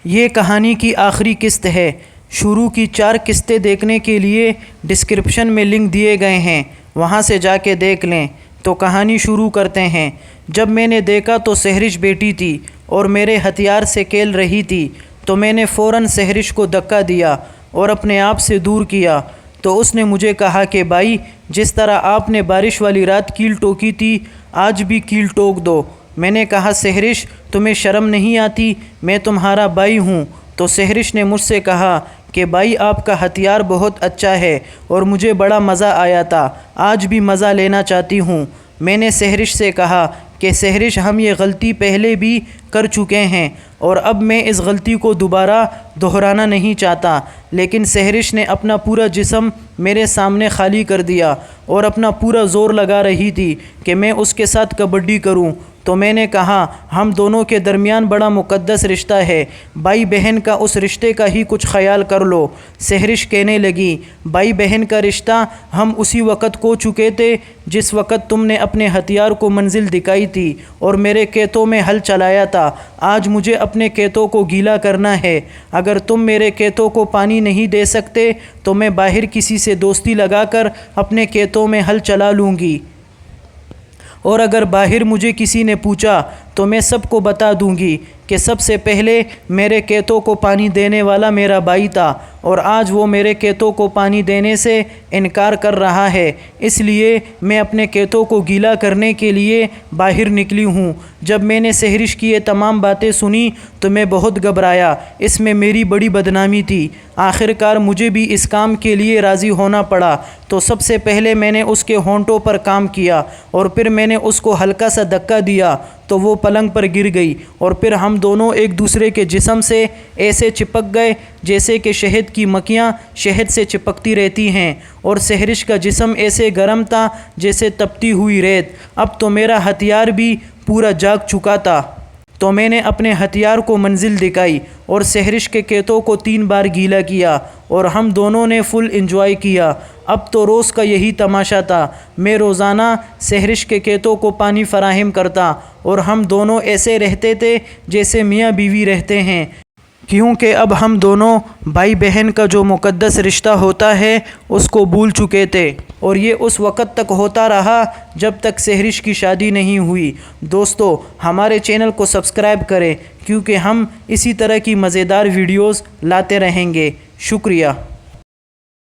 یہ کہانی کی آخری قسط ہے۔ شروع کی 4 قسطیں دیکھنے کے لیے ڈسکرپشن میں لنک دیے گئے ہیں، وہاں سے جا کے دیکھ لیں۔ تو کہانی شروع کرتے ہیں۔ جب میں نے دیکھا تو سحرش بیٹی تھی اور میرے ہتھیار سے کھیل رہی تھی، تو میں نے فوراً سحرش کو دھکا دیا اور اپنے آپ سے دور کیا۔ تو اس نے مجھے کہا کہ بھائی، جس طرح آپ نے بارش والی رات کیل ٹوکی تھی، آج بھی کیل ٹوک دو۔ میں نے کہا سحرش، تمہیں شرم نہیں آتی؟ میں تمہارا بھائی ہوں۔ تو سحرش نے مجھ سے کہا کہ بھائی، آپ کا ہتھیار بہت اچھا ہے اور مجھے بڑا مزہ آیا تھا، آج بھی مزہ لینا چاہتی ہوں۔ میں نے سحرش سے کہا کہ سحرش، ہم یہ غلطی پہلے بھی کر چکے ہیں اور اب میں اس غلطی کو دوبارہ دہرانا نہیں چاہتا۔ لیکن سحرش نے اپنا پورا جسم میرے سامنے خالی کر دیا اور اپنا پورا زور لگا رہی تھی کہ میں اس کے ساتھ کبڈی کروں۔ تو میں نے کہا ہم دونوں کے درمیان بڑا مقدس رشتہ ہے، بھائی بہن کا اس رشتے کا ہی کچھ خیال کر لو۔ سحرش کہنے لگی، بھائی بہن کا رشتہ ہم اسی وقت کھو چکے تھے جس وقت تم نے اپنے ہتھیار کو منزل دکھائی تھی اور میرے کھیتوں میں ہل چلایا تھا۔ آج مجھے اپنے کھیتوں کو گیلا کرنا ہے۔ اگر تم میرے کھیتوں کو پانی نہیں دے سکتے تو میں باہر کسی سے دوستی لگا کر اپنے کھیتوں میں ہل چلا لوں گی، اور اگر باہر مجھے کسی نے پوچھا تو میں سب کو بتا دوں گی کہ سب سے پہلے میرے کھیتوں کو پانی دینے والا میرا بھائی تھا، اور آج وہ میرے کھیتوں کو پانی دینے سے انکار کر رہا ہے۔ اس لیے میں اپنے کھیتوں کو گیلا کرنے کے لیے باہر نکلی ہوں۔ جب میں نے سحرش کی یہ تمام باتیں سنی تو میں بہت گھبرایا، اس میں میری بڑی بدنامی تھی۔ آخر کار مجھے بھی اس کام کے لیے راضی ہونا پڑا۔ تو سب سے پہلے میں نے اس کے ہونٹوں پر کام کیا اور پھر میں نے اس کو ہلکا سا دھکا دیا تو وہ پلنگ پر گر گئی، اور پھر ہم دونوں ایک دوسرے کے جسم سے ایسے چپک گئے جیسے کہ شہد کی مکھیاں شہد سے چپکتی رہتی ہیں، اور سحرش کا جسم ایسے گرم تھا جیسے تپتی ہوئی ریت۔ اب تو میرا ہتھیار بھی پورا جاگ چکا تھا۔ تو میں نے اپنے ہتھیار کو منزل دکھائی اور سحرش کے کھیتوں کو 3 بار گیلا کیا، اور ہم دونوں نے فل انجوائے کیا۔ اب تو روز کا یہی تماشا تھا، میں روزانہ سحرش کے کھیتوں کو پانی فراہم کرتا اور ہم دونوں ایسے رہتے تھے جیسے میاں بیوی رہتے ہیں، کیونکہ اب ہم دونوں بھائی بہن کا جو مقدس رشتہ ہوتا ہے اس کو بھول چکے تھے، اور یہ اس وقت تک ہوتا رہا جب تک سحرش کی شادی نہیں ہوئی۔ دوستو، ہمارے چینل کو سبسکرائب کریں کیونکہ ہم اسی طرح کی مزیدار ویڈیوز لاتے رہیں گے۔ شکریہ۔